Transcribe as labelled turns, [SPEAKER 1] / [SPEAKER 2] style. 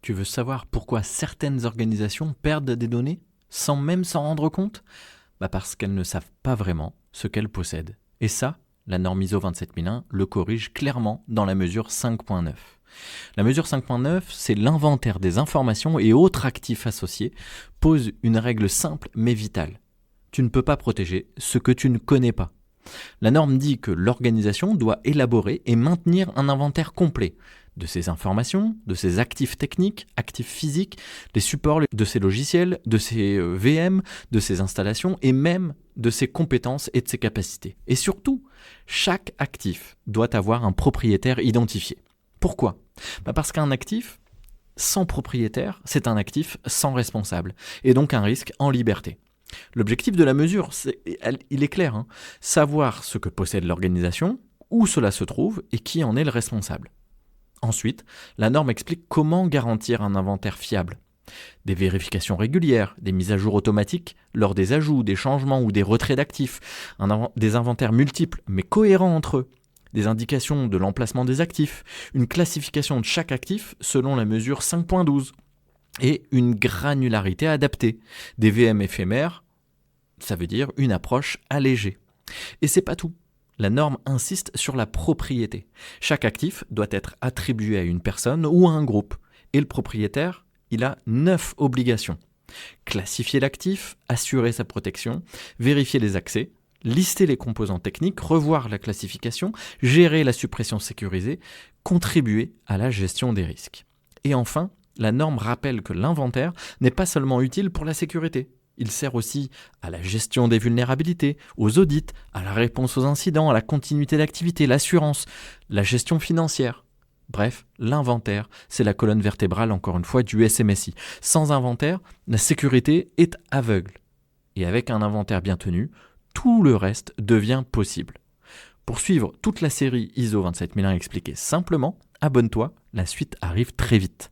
[SPEAKER 1] Tu veux savoir pourquoi certaines organisations perdent des données sans même s'en rendre compte ? Parce qu'elles ne savent pas vraiment ce qu'elles possèdent. Et ça, la norme ISO 27001 le corrige clairement dans la mesure 5.9. La mesure 5.9, c'est l'inventaire des informations et autres actifs associés, pose une règle simple mais vitale. Tu ne peux pas protéger ce que tu ne connais pas. La norme dit que l'organisation doit élaborer et maintenir un inventaire complet de ses informations, de ses actifs techniques, actifs physiques, des supports de ses logiciels, de ses VM, de ses installations et même de ses compétences et de ses capacités. Et surtout, chaque actif doit avoir un propriétaire identifié. Pourquoi ? Parce qu'un actif sans propriétaire, c'est un actif sans responsable et donc un risque en liberté. L'objectif de la mesure, il est clair, savoir ce que possède l'organisation, où cela se trouve et qui en est le responsable. Ensuite, la norme explique comment garantir un inventaire fiable. Des vérifications régulières, des mises à jour automatiques lors des ajouts, des changements ou des retraits d'actifs, des inventaires multiples mais cohérents entre eux, des indications de l'emplacement des actifs, une classification de chaque actif selon la mesure 5.12 et une granularité adaptée, des VM éphémères, ça veut dire une approche allégée. Et c'est pas tout. La norme insiste sur la propriété. Chaque actif doit être attribué à une personne ou à un groupe. Et le propriétaire, il a 9 obligations. Classifier l'actif, assurer sa protection, vérifier les accès, lister les composants techniques, revoir la classification, gérer la suppression sécurisée, contribuer à la gestion des risques. Et enfin, la norme rappelle que l'inventaire n'est pas seulement utile pour la sécurité. Il sert aussi à la gestion des vulnérabilités, aux audits, à la réponse aux incidents, à la continuité d'activité, l'assurance, la gestion financière. Bref, l'inventaire, c'est la colonne vertébrale, encore une fois, du SMSI. Sans inventaire, la sécurité est aveugle. Et avec un inventaire bien tenu, tout le reste devient possible. Pour suivre toute la série ISO 27001 expliquée simplement, abonne-toi, la suite arrive très vite.